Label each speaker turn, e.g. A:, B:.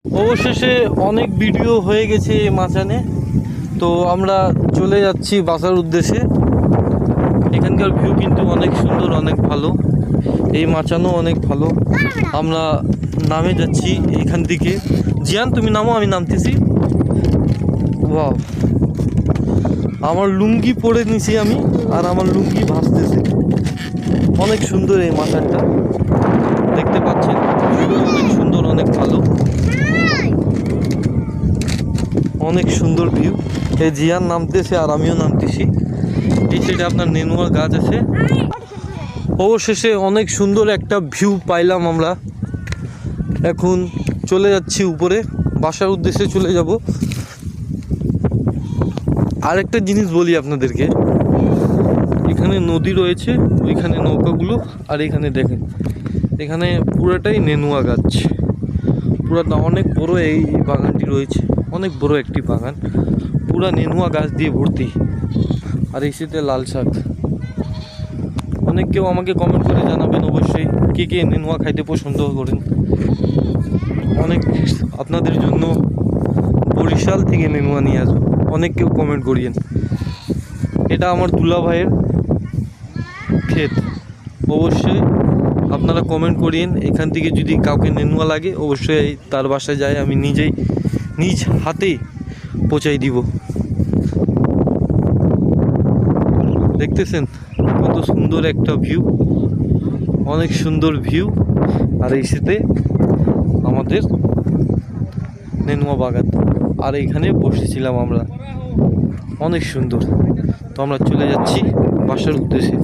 A: অবশেষে অনেক ভিডিও হয়ে গেছে এই মাচানে, তো আমরা চলে যাচ্ছি বাসার উদ্দেশ্যে। এখানকার ভিউ কিন্তু অনেক সুন্দর, অনেক ভালো। এই মাচানও অনেক ভালো। আমরা নামে যাচ্ছি এখান থেকে। জিয়ান তুমি নামো, আমি নামতেছি। ওয়াও, আমার লুঙ্গি পরে নিছি আমি, আর আমার লুঙ্গি ভাসতেছে। অনেক সুন্দর এই মাচানটা, দেখতে পাচ্ছেন। অনেক সুন্দর, অনেক ভালো, অনেক সুন্দর ভিউ। এই জিয়ান নামতেছে আর আমিও নামতেছি। এই সাইডে আপনার নেনুয়া গাছ আছে। অবশেষে অনেক সুন্দর একটা ভিউ পাইলাম আমরা। এখন চলে যাচ্ছি উপরে, বাসার উদ্দেশ্যে চলে যাব। আরেকটা জিনিস বলি আপনাদেরকে, এখানে নদী রয়েছে, ওইখানে নৌকাগুলো, আর এখানে দেখেন, এখানে পুরাটাই নেনুয়া গাছ। পুরাটা অনেক বড় এই বাগানটি রয়েছে, অনেক বড় একটি বাগান, পুরা নেনুয়া গাছ দিয়ে ভর্তি। আর এই সাথে লাল শাক। অনেক কেউ আমাকে কমেন্ট করে জানাবেন অবশ্যই কে কে নেনুয়া খাইতে পছন্দ করেন। অনেক আপনাদের জন্য বরিশাল থেকে নেনুয়া নিয়ে আসবো, অনেক কেউ কমেন্ট করিয়েন। এটা আমার দুলা ভাইয়ের ক্ষেত। অবশ্যই আপনারা কমেন্ট করিয়েন, এখান থেকে যদি কাউকে নেনুয়া লাগে অবশ্যই তার বাসায় যায়, আমি নিজেই নিজ হাতেই পৌঁছাই দিব। দেখতেছেন কত সুন্দর একটা ভিউ, অনেক সুন্দর ভিউ। আর এই সাথে আমাদের নেনুয়া বাগান, আর এইখানে বসেছিলাম আমরা, অনেক সুন্দর। তো আমরা চলে যাচ্ছি বাসার উদ্দেশ্যে।